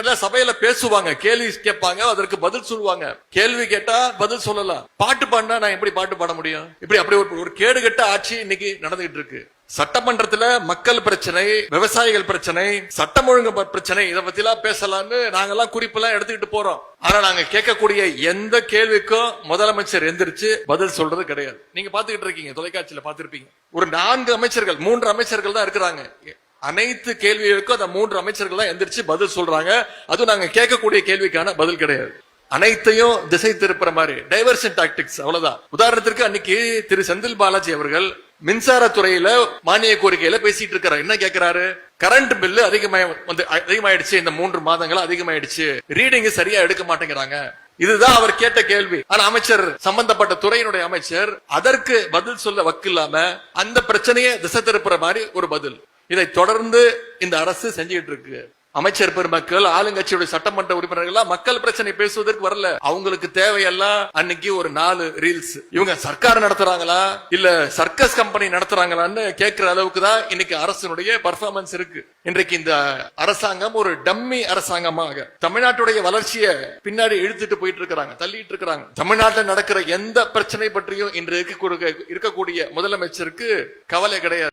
முன்னாடி சபையில பேசுவாங்க, கேள்வி கேட்பாங்க, அதற்கு பதில் சொல்லுவாங்க. கேள்வி கேட்டா பதில் சொல்லலாம். பாட்டு பாடினா நான் எப்படி பாட்டு பாட முடியும்? அப்படி ஒரு கேடு கட்ட ஆட்சி இன்னைக்கு நடந்துகிட்டு இருக்கு. சட்டமன்றத்துல மக்கள் பிரச்சனை, விவசாயிகள் பிரச்சனை, சட்டம் ஒழுங்கு பிரச்சனை, இதை பத்தி எல்லாம் பேசலாம்னு நாங்கெல்லாம் குறிப்பெல்லாம் எடுத்துக்கிட்டு போறோம். ஆனா நாங்க கேட்கக்கூடிய எந்த கேள்விக்கும் முதலமைச்சர் எந்திரிச்சு பதில் சொல்றது கிடையாது. நீங்க பாத்துக்கிட்டு இருக்கீங்க, தொலைக்காட்சியில பாத்துருப்பீங்க. ஒரு 4 அமைச்சர்கள் 3 அமைச்சர்கள் தான் இருக்கிறாங்க. அனைத்து கேள்விகளுக்கும் அந்த 3 அமைச்சர்கள் தான் எந்திரிச்சு பதில் சொல்றாங்க. அதுவும் நாங்க கேட்கக்கூடிய கேள்விக்கான பதில் கிடையாது. அனைத்தையும் திசை திருப்புற மாதிரி டைவர்ஷன் டாக்டிக்ஸ், அவ்வளவுதான். உதாரணத்திற்கு அன்னைக்கு திரு செந்தில் பாலாஜி அவர்கள் மின்சாரத்துறையில மானிய கோரிக்கையில பேசிட்டு இருக்கிறார். என்ன கேட்கிறாரு? கரண்ட் பில்லு அதிகமாயிடுச்சு, இந்த 3 மாதங்கள் அதிகமாயிடுச்சு, ரீடிங் சரியா எடுக்க மாட்டேங்கிறாங்க. இதுதான் அவர் கேட்ட கேள்வி. ஆனா அமைச்சர், சம்பந்தப்பட்ட துறையினுடைய அமைச்சர் அதற்கு பதில் சொல்ல வக்கில்லாம அந்த பிரச்சனையை திசை திருப்புற மாதிரி ஒரு பதில். இதை தொடர்ந்து இந்த அரசு செஞ்சுட்டு இருக்கு. அமைச்சர் பெருமக்கள், ஆளுங்கட்சியுடைய சட்டமன்ற உறுப்பினர்கள் மக்கள் பிரச்சனை பேசுவதற்கு வரல. அவங்களுக்கு தேவையெல்லாம் அன்னைக்கு ஒரு 4 ரீல்ஸ். இவங்க சர்க்கார் நடத்துறாங்களா இல்ல சர்க்கஸ் கம்பெனி நடத்துறாங்களான்னு கேட்கிற அளவுக்கு தான் இன்னைக்கு அரசினுடைய பர்ஃபார்மன்ஸ் இருக்கு. இன்றைக்கு இந்த அரசாங்கம் ஒரு டம்மி அரசாங்கமாக தமிழ்நாட்டுடைய வளர்ச்சியை பின்னாடி இழுத்துட்டு போயிட்டு இருக்காங்க, தள்ளிட்டு இருக்காங்க. தமிழ்நாட்டில் நடக்கிற எந்த பிரச்சனை பற்றியும் இன்று இருக்கக்கூடிய முதலமைச்சருக்கு கவலை கிடையாது.